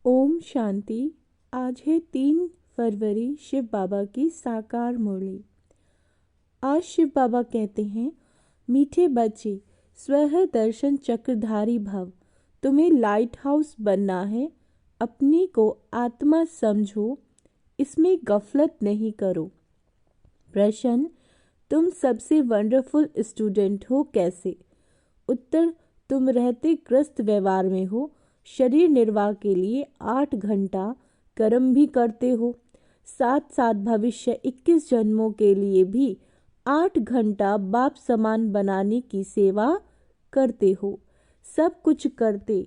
ओम शांति। आज है 3 फरवरी, शिव बाबा की साकार मुरली। आज शिव बाबा कहते हैं, मीठे बच्चे, स्वह दर्शन चक्रधारी भव। तुम्हें लाइट हाउस बनना है। अपने को आत्मा समझो, इसमें गफलत नहीं करो। प्रश्न, तुम सबसे वंडरफुल स्टूडेंट हो कैसे? उत्तर, तुम रहते ग्रस्त व्यवहार में हो। शरीर निर्वाह के लिए 8 घंटा कर्म भी करते हो। साथ साथ भविष्य 21 जन्मों के लिए भी 8 घंटा बाप समान बनाने की सेवा करते हो। सब कुछ करते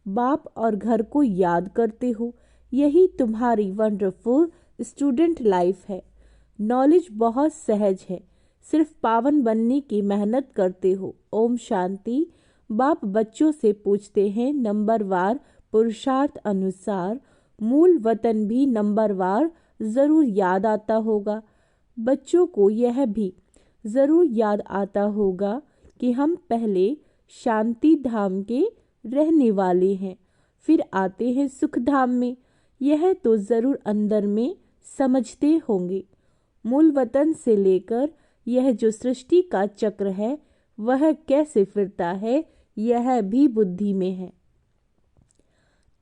बाप और घर को याद करते हो। यही तुम्हारी वंडरफुल स्टूडेंट लाइफ है। नॉलेज बहुत सहज है, सिर्फ पावन बनने की मेहनत करते हो। ओम शांति। बाप बच्चों से पूछते हैं, नंबरवार पुरुषार्थ अनुसार मूल वतन भी नंबरवार ज़रूर याद आता होगा। बच्चों को यह भी ज़रूर याद आता होगा कि हम पहले शांति धाम के रहने वाले हैं, फिर आते हैं सुख धाम में। यह तो ज़रूर अंदर में समझते होंगे। मूल वतन से लेकर यह जो सृष्टि का चक्र है वह कैसे फिरता है, यह भी बुद्धि में है।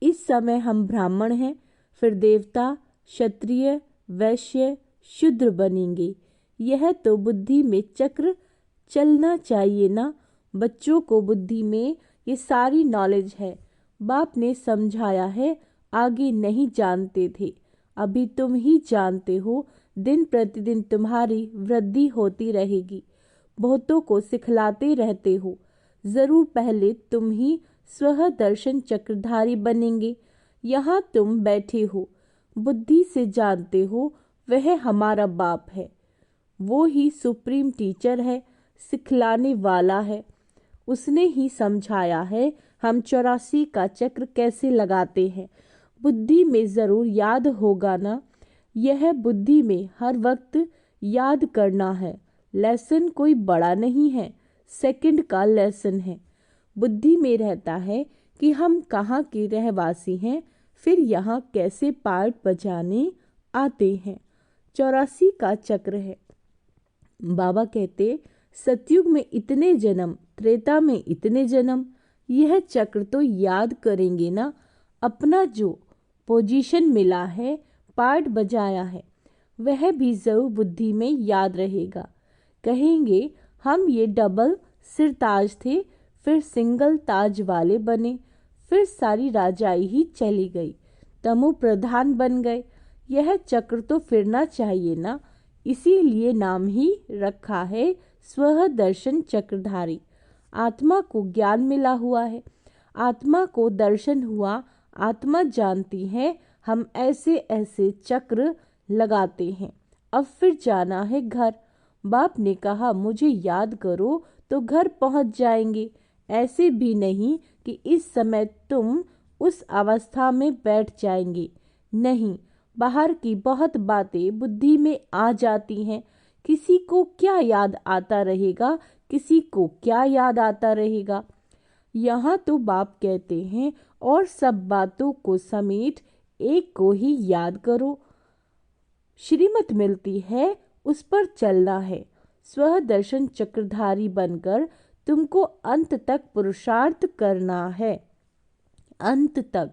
इस समय हम ब्राह्मण हैं, फिर देवता, क्षत्रिय, वैश्य, शूद्र बनेंगे। यह तो बुद्धि में चक्र चलना चाहिए ना। बच्चों को बुद्धि में ये सारी नॉलेज है। बाप ने समझाया है, आगे नहीं जानते थे, अभी तुम ही जानते हो। दिन प्रतिदिन तुम्हारी वृद्धि होती रहेगी। बहुतों को सिखलाते रहते हो। ज़रूर पहले तुम ही स्वह दर्शन चक्रधारी बनेंगे। यहाँ तुम बैठे हो, बुद्धि से जानते हो वह हमारा बाप है। वो ही सुप्रीम टीचर है, सिखलाने वाला है। उसने ही समझाया है हम 84 का चक्र कैसे लगाते हैं। बुद्धि में ज़रूर याद होगा ना। यह बुद्धि में हर वक्त याद करना है। लेसन कोई बड़ा नहीं है, सेकंड का लेसन है। बुद्धि में रहता है कि हम कहाँ के रहवासी हैं, फिर यहाँ कैसे पार्ट बजाने आते हैं। 84 का चक्र है। बाबा कहते, सतयुग में इतने जन्म, त्रेता में इतने जन्म। यह चक्र तो याद करेंगे ना। अपना जो पोजीशन मिला है, पार्ट बजाया है, वह भी जरूर बुद्धि में याद रहेगा। कहेंगे हम ये डबल सिरताज थे, फिर सिंगल ताज वाले बने, फिर सारी राजाई ही चली गई, तमो प्रधान बन गए। यह चक्र तो फिरना चाहिए ना। इसीलिए नाम ही रखा है स्वह दर्शन चक्रधारी। आत्मा को ज्ञान मिला हुआ है, आत्मा को दर्शन हुआ, आत्मा जानती है हम ऐसे ऐसे चक्र लगाते हैं। अब फिर जाना है घर। बाप ने कहा मुझे याद करो तो घर पहुंच जाएंगे। ऐसे भी नहीं कि इस समय तुम उस अवस्था में बैठ जाएंगे। नहीं, बाहर की बहुत बातें बुद्धि में आ जाती हैं। किसी को क्या याद आता रहेगा, किसी को क्या याद आता रहेगा। यहाँ तो बाप कहते हैं, और सब बातों को समेट एक को ही याद करो। श्रीमत मिलती है, उस पर चलना है। स्वह दर्शन चक्रधारी बनकर तुमको अंत तक पुरुषार्थ करना है। अंत तक।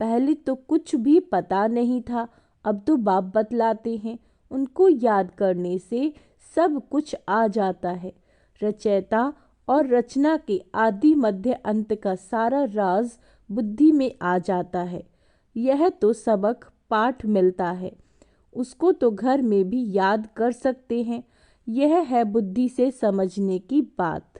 पहले तो कुछ भी पता नहीं था, अब तो बाप बतलाते हैं। उनको याद करने से सब कुछ आ जाता है। रचयिता और रचना के आदि मध्य अंत का सारा राज बुद्धि में आ जाता है। यह तो सबक पाठ मिलता है, उसको तो घर में भी याद कर सकते हैं। यह है बुद्धि से समझने की बात।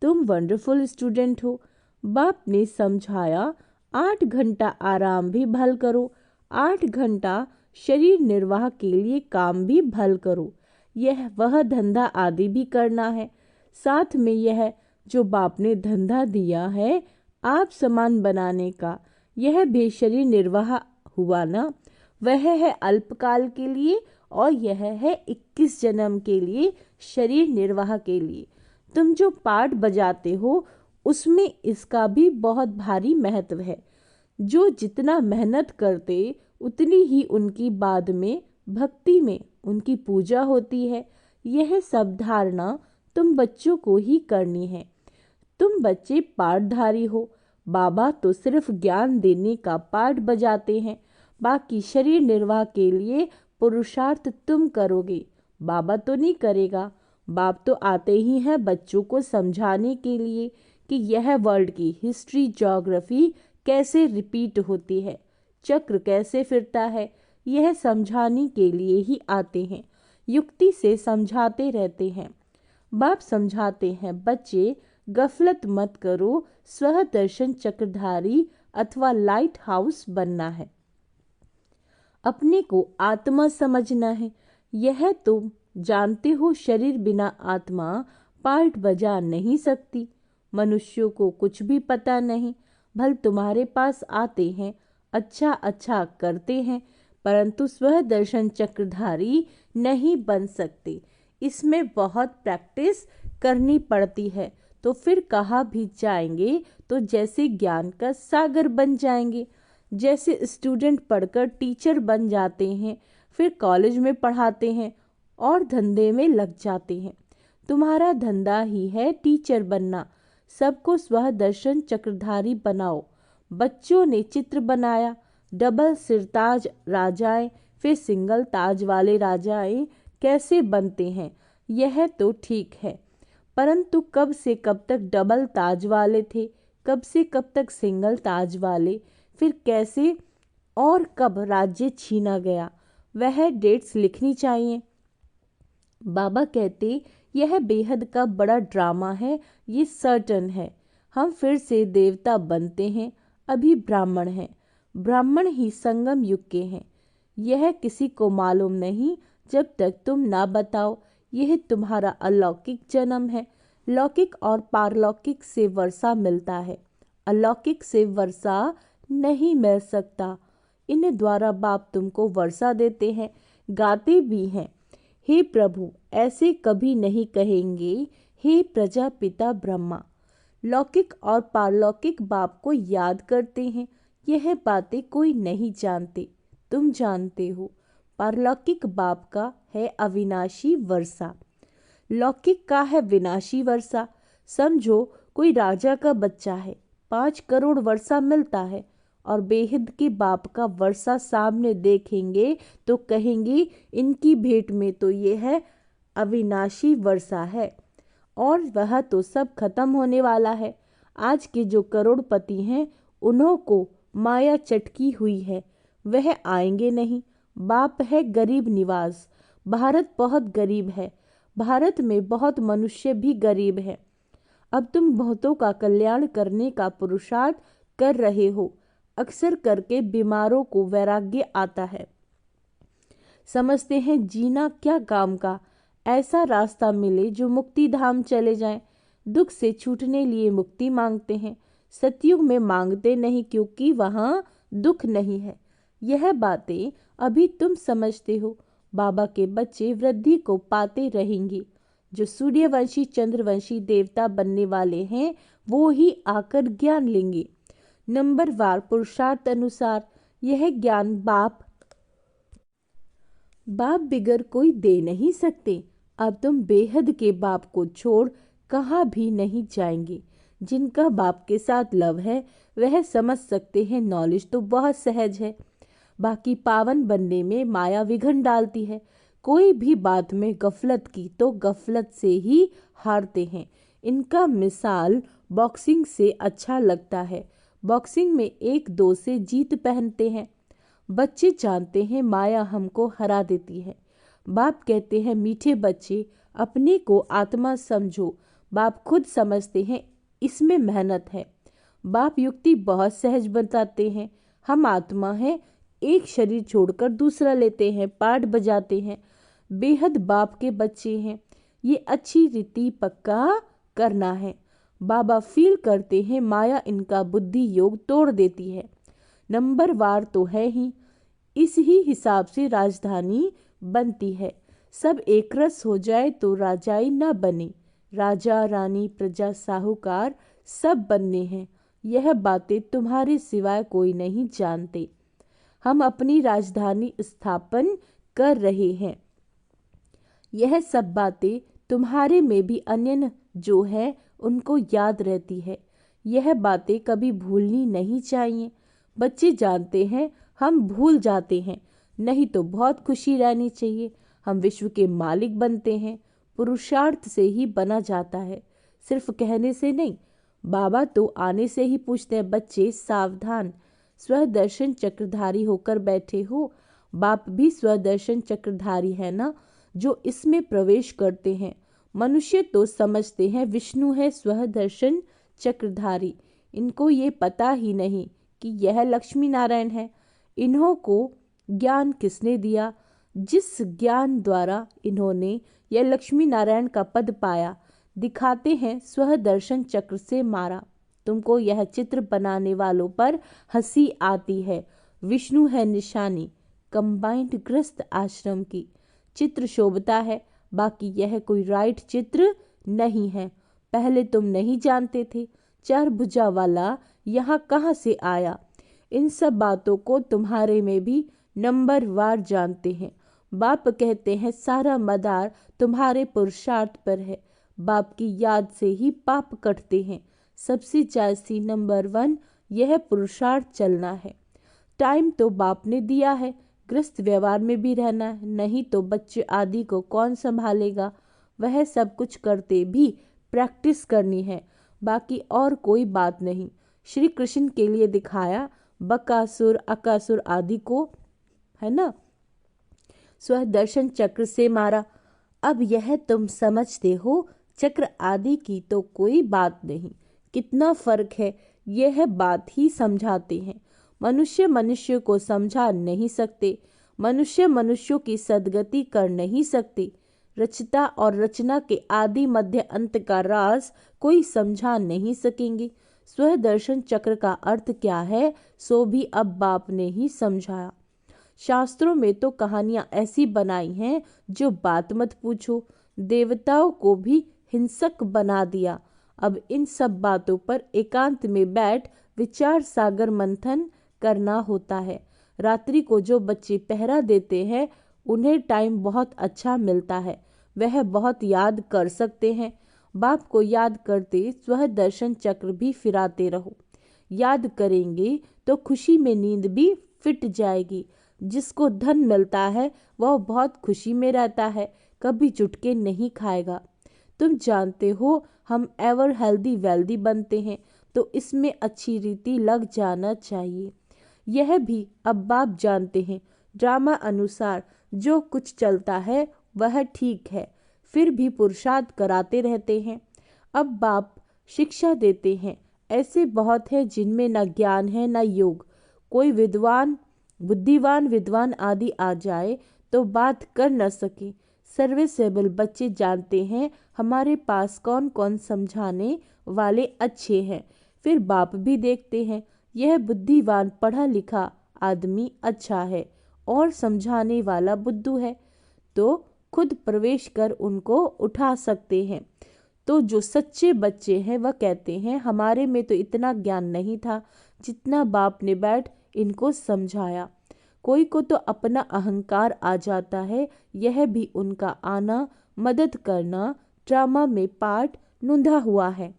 तुम वंडरफुल स्टूडेंट हो। बाप ने समझाया 8 घंटा आराम भी भल करो, 8 घंटा शरीर निर्वाह के लिए काम भी भल करो। यह वह धंधा आदि भी करना है। साथ में यह जो बाप ने धंधा दिया है आप समान बनाने का, यह भी शरीर निर्वाह हुआ ना। वह है अल्पकाल के लिए और यह है 21 जन्म के लिए, शरीर निर्वाह के लिए। तुम जो पार्ट बजाते हो उसमें इसका भी बहुत भारी महत्व है। जो जितना मेहनत करते उतनी ही उनकी बाद में भक्ति में उनकी पूजा होती है। यह सब धारणा तुम बच्चों को ही करनी है। तुम बच्चे पाठधारी हो। बाबा तो सिर्फ ज्ञान देने का पाठ बजाते हैं, बाकी शरीर निर्वाह के लिए पुरुषार्थ तुम करोगे, बाबा तो नहीं करेगा। बाप तो आते ही हैं बच्चों को समझाने के लिए कि यह वर्ल्ड की हिस्ट्री ज्योग्राफी कैसे रिपीट होती है, चक्र कैसे फिरता है, यह समझाने के लिए ही आते हैं। युक्ति से समझाते रहते हैं। बाप समझाते हैं, बच्चे गफलत मत करो, स्व दर्शन चक्रधारी अथवा लाइट हाउस बनना है, अपने को आत्मा समझना है। यह तुम जानते हो, शरीर बिना आत्मा पार्ट बजा नहीं सकती। मनुष्यों को कुछ भी पता नहीं, भल तुम्हारे पास आते हैं, अच्छा अच्छा करते हैं, परंतु स्व दर्शन चक्रधारी नहीं बन सकते। इसमें बहुत प्रैक्टिस करनी पड़ती है। तो फिर कहाँ भी जाएंगे तो जैसे ज्ञान का सागर बन जाएंगे। जैसे स्टूडेंट पढ़कर टीचर बन जाते हैं, फिर कॉलेज में पढ़ाते हैं और धंधे में लग जाते हैं। तुम्हारा धंधा ही है टीचर बनना। सबको स्व दर्शन चक्रधारी बनाओ। बच्चों ने चित्र बनाया, डबल सिरताज राजाएं, फिर सिंगल ताज वाले राजाएं कैसे बनते हैं, यह तो ठीक है, परंतु कब से कब तक डबल ताज वाले थे, कब से कब तक सिंगल ताज वाले, फिर कैसे और कब राज्य छीना गया, वह डेट्स लिखनी चाहिए। बाबा कहते यह बेहद का बड़ा ड्रामा है, ये सर्टन है। हम फिर से देवता बनते हैं, अभी ब्राह्मण हैं। ब्राह्मण ही संगम युग के हैं। यह किसी को मालूम नहीं जब तक तुम ना बताओ। यह तुम्हारा अलौकिक जन्म है। लौकिक और पारलौकिक से वर्षा मिलता है, अलौकिक से वर्षा नहीं मिल सकता। इन द्वारा बाप तुमको वर्षा देते हैं, गाते भी हैं, हे प्रभु ऐसे कभी नहीं कहेंगे, हे प्रजापिता ब्रह्मा। लौकिक और पारलौकिक बाप को याद करते हैं। यह बातें कोई नहीं जानते, तुम जानते हो। पारलौकिक बाप का है अविनाशी वर्षा, लौकिक का है विनाशी वर्षा। समझो कोई राजा का बच्चा है, 5 करोड़ वर्षा मिलता है, और बेहद के बाप का वर्षा सामने देखेंगे तो कहेंगे इनकी भेंट में तो ये है अविनाशी वर्षा है, और वह तो सब खत्म होने वाला है। आज के जो करोड़पति हैं उन्हों को माया चटकी हुई है, वह आएंगे नहीं। बाप है गरीब निवास। भारत बहुत गरीब है, भारत में बहुत मनुष्य भी गरीब है। अब तुम बहुतों का कल्याण करने का पुरुषार्थ कर रहे हो। अक्सर करके बीमारों को वैराग्य आता है, समझते हैं जीना क्या काम का, ऐसा रास्ता मिले जो मुक्ति धाम चले जाएं। दुख से छूटने लिए मुक्ति मांगते हैं, सतयुग में मांगते नहीं क्योंकि वहाँ दुख नहीं है। यह बातें अभी तुम समझते हो। बाबा के बच्चे वृद्धि को पाते रहेंगे। जो सूर्यवंशी चंद्रवंशी देवता बनने वाले हैं वो ही आकर ज्ञान लेंगे। नंबर वार पुरुषार्थ अनुसार यह ज्ञान बाप बिगर कोई दे नहीं सकते। अब तुम बेहद के बाप को छोड़ कहाँ भी नहीं जाएंगे। जिनका बाप के साथ लव है वह समझ सकते हैं, नॉलेज तो बहुत सहज है। बाकी पावन बनने में माया विघन डालती है। कोई भी बात में गफलत की तो गफलत से ही हारते हैं। इनका मिसाल बॉक्सिंग से अच्छा लगता है। बॉक्सिंग में 1-2 से जीत पहनते हैं। बच्चे जानते हैं माया हमको हरा देती है। बाप कहते हैं मीठे बच्चे अपने को आत्मा समझो। बाप खुद समझते हैं इसमें मेहनत है। बाप युक्ति बहुत सहज बताते हैं। हम आत्मा हैं, एक शरीर छोड़कर दूसरा लेते हैं, पाठ बजाते हैं। बेहद बाप के बच्चे हैं, ये अच्छी रीति पक्का करना है। बाबा फील करते हैं माया इनका बुद्धि योग तोड़ देती है। नंबर वार तो है ही, इस ही हिसाब से राजधानी बनती है। सब एक रस हो जाए तो राजाई न बने। राजा रानी प्रजा साहूकार सब बनने हैं। यह बातें तुम्हारे सिवाय कोई नहीं जानते। हम अपनी राजधानी स्थापन कर रहे हैं। यह सब बातें तुम्हारे में भी अन्य जो है उनको याद रहती है। यह बातें कभी भूलनी नहीं चाहिए। बच्चे जानते हैं, हम भूल जाते हैं, नहीं तो बहुत खुशी रहनी चाहिए। हम विश्व के मालिक बनते हैं, पुरुषार्थ से ही बना जाता है, सिर्फ कहने से नहीं। बाबा तो आने से ही पूछते हैं, बच्चे सावधान, स्वदर्शन चक्रधारी होकर बैठे हो। बाप भी स्वदर्शन चक्रधारी है ना, जो इसमें प्रवेश करते हैं। मनुष्य तो समझते हैं विष्णु है स्वदर्शन चक्रधारी। इनको ये पता ही नहीं कि यह लक्ष्मी नारायण है। इन्हों को ज्ञान किसने दिया? जिस ज्ञान द्वारा इन्होंने यह लक्ष्मी नारायण का पद पाया, दिखाते हैं स्वदर्शन चक्र से मारा। तुमको यह चित्र बनाने वालों पर हंसी आती है। विष्णु है निशानी कंबाइंड ग्रस्त आश्रम की। चित्र शोभता है, बाकी यह कोई राइट चित्र नहीं है। पहले तुम नहीं जानते थे, चार भुजा वाला यहाँ कहाँ से आया? इन सब बातों को तुम्हारे में भी नंबर वार जानते हैं। बाप कहते हैं सारा मदार तुम्हारे पुरुषार्थ पर है। बाप की याद से ही पाप कटते हैं। सबसे जायज़ी नंबर 1 यह पुरुषार्थ चलना है। टाइम तो बाप ने दिया है, गृहस्थ व्यवहार में भी रहना है, नहीं तो बच्चे आदि को कौन संभालेगा? वह सब कुछ करते भी प्रैक्टिस करनी है, बाकी और कोई बात नहीं। श्री कृष्ण के लिए दिखाया, बकासुर अकासुर आदि को, है ना, स्वदर्शन चक्र से मारा। अब यह तुम समझते हो, चक्र आदि की तो कोई बात नहीं। कितना फर्क है, यह बात ही समझाते हैं। मनुष्य मनुष्य को समझा नहीं सकते, मनुष्य मनुष्यों की सद्गति कर नहीं सकते। रचता और रचना के आदि मध्य अंत का राज कोई समझा नहीं सकेंगे। स्वदर्शन चक्र का अर्थ क्या है, सो भी अब बाप ने ही समझाया। शास्त्रों में तो कहानियां ऐसी बनाई हैं जो बात मत पूछो। देवताओं को भी हिंसक बना दिया। अब इन सब बातों पर एकांत में बैठ विचार सागर मंथन करना होता है। रात्रि को जो बच्चे पहरा देते हैं, उन्हें टाइम बहुत अच्छा मिलता है, वह बहुत याद कर सकते हैं। बाप को याद करते स्वदर्शन चक्र भी फिराते रहो। याद करेंगे तो खुशी में नींद भी फिट जाएगी। जिसको धन मिलता है वह बहुत खुशी में रहता है, कभी चुटके नहीं खाएगा। तुम जानते हो, हम एवर हेल्दी वेल्दी बनते हैं, तो इसमें अच्छी रीति लग जाना चाहिए। यह भी अब बाप जानते हैं। ड्रामा अनुसार जो कुछ चलता है वह ठीक है, फिर भी पुरुषार्थ कराते रहते हैं। अब बाप शिक्षा देते हैं। ऐसे बहुत हैं जिनमें न ज्ञान है न योग। कोई बुद्धिवान विद्वान आदि आ जाए तो बात कर न सके। सर्विसेबल बच्चे जानते हैं हमारे पास कौन कौन समझाने वाले अच्छे हैं। फिर बाप भी देखते हैं यह बुद्धिवान पढ़ा लिखा आदमी अच्छा है और समझाने वाला बुद्धू है, तो खुद प्रवेश कर उनको उठा सकते हैं। तो जो सच्चे बच्चे हैं वह कहते हैं हमारे में तो इतना ज्ञान नहीं था जितना बाप ने बैठ इनको समझाया। कोई को तो अपना अहंकार आ जाता है, यह भी उनका आना मदद करना ड्रामा में पार्ट नूंधा हुआ है।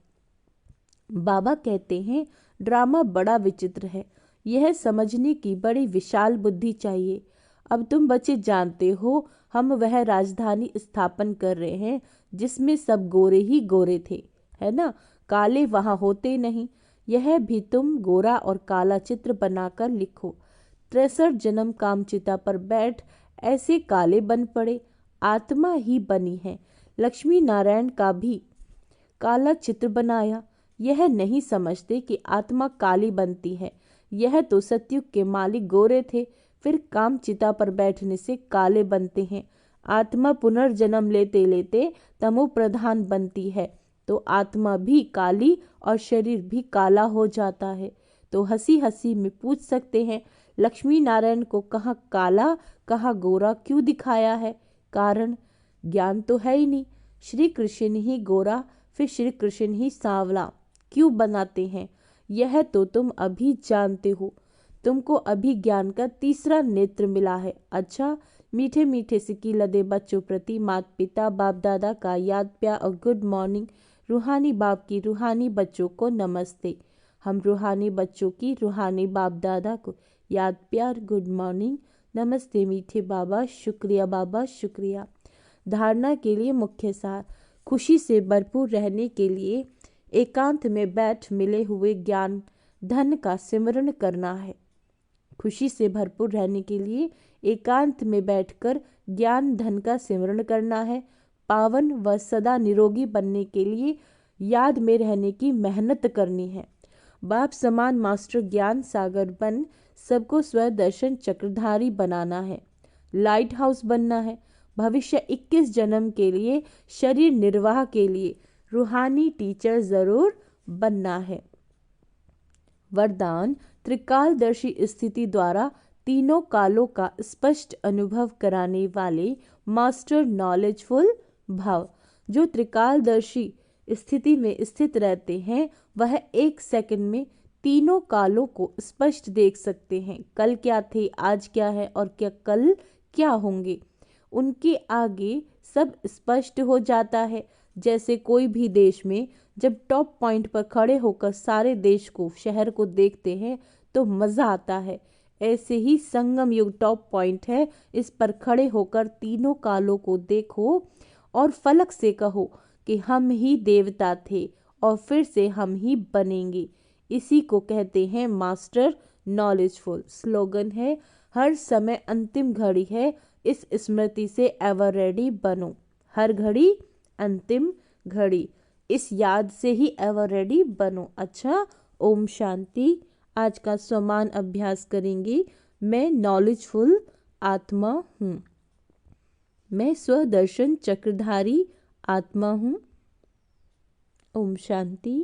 बाबा कहते हैं ड्रामा बड़ा विचित्र है, यह समझने की बड़ी विशाल बुद्धि चाहिए। अब तुम बच्चे जानते हो, हम वह राजधानी स्थापन कर रहे हैं जिसमें सब गोरे ही गोरे थे, है ना, काले वहाँ होते नहीं। यह भी तुम गोरा और काला चित्र बनाकर लिखो। 63 जन्म कामचिता पर बैठ ऐसे काले बन पड़े, आत्मा ही बनी है। लक्ष्मी नारायण का भी काला चित्र बनाया। यह नहीं समझते कि आत्मा काली बनती है। यह तो सतयुग के मालिक गोरे थे, फिर कामचिता पर बैठने से काले बनते हैं। आत्मा पुनर्जन्म लेते लेते तमो प्रधान बनती है, तो आत्मा भी काली और शरीर भी काला हो जाता है। तो हंसी हंसी में पूछ सकते हैं, लक्ष्मी नारायण को कहाँ काला कहाँ गोरा क्यों दिखाया है? कारण ज्ञान तो है ही नहीं। श्री कृष्ण ही गोरा फिर श्री कृष्ण ही सांवला क्यों बनाते हैं? यह तो तुम अभी जानते हो। तुमको अभी ज्ञान का तीसरा नेत्र मिला है। अच्छा, मीठे मीठे सिक्की लदे बच्चों प्रति माता पिता बाप दादा का याद प्यार और गुड मॉर्निंग। रूहानी बाप की रूहानी बच्चों को नमस्ते। हम रूहानी बच्चों की रूहानी बाप दादा को याद प्यार गुड मॉर्निंग नमस्ते। मीठे बाबा शुक्रिया, बाबा शुक्रिया। धारणा के लिए मुख्य सार। खुशी से भरपूर रहने के लिए एकांत में बैठ मिले हुए ज्ञान धन का सिमरण करना है। खुशी से भरपूर रहने के लिए एकांत में बैठकर ज्ञान धन का सिमरण करना है। पावन व सदा निरोगी बनने के लिए याद में रहने की मेहनत करनी है। बाप समान मास्टर ज्ञान सागर बन सबको स्वदर्शन चक्रधारी बनाना है। लाइट हाउस बनना है। भविष्य 21 जन्म के लिए शरीर निर्वाह के लिए रूहानी टीचर जरूर बनना है। वरदान। त्रिकालदर्शी स्थिति द्वारा तीनों कालों का स्पष्ट अनुभव कराने वाले मास्टर नॉलेजफुल भव। जो त्रिकालदर्शी स्थिति में स्थित रहते हैं वह 1 सेकंड में तीनों कालों को स्पष्ट देख सकते हैं। कल क्या थे, आज क्या है और क्या कल क्या होंगे, उनके आगे सब स्पष्ट हो जाता है। जैसे कोई भी देश में जब टॉप पॉइंट पर खड़े होकर सारे देश को शहर को देखते हैं तो मज़ा आता है, ऐसे ही संगम युग टॉप पॉइंट है। इस पर खड़े होकर तीनों कालों को देखो और फलक से कहो कि हम ही देवता थे और फिर से हम ही बनेंगे। इसी को कहते हैं मास्टर नॉलेजफुल। स्लोगन है, हर समय अंतिम घड़ी है, इस स्मृति से एवर रेडी बनो। हर घड़ी अंतिम घड़ी, इस याद से ही एवर रेडी बनो। अच्छा, ओम शांति। आज का स्वमान अभ्यास करेंगे। मैं नॉलेजफुल आत्मा हूँ। मैं स्वदर्शन चक्रधारी आत्मा हूँ। ओम शांति।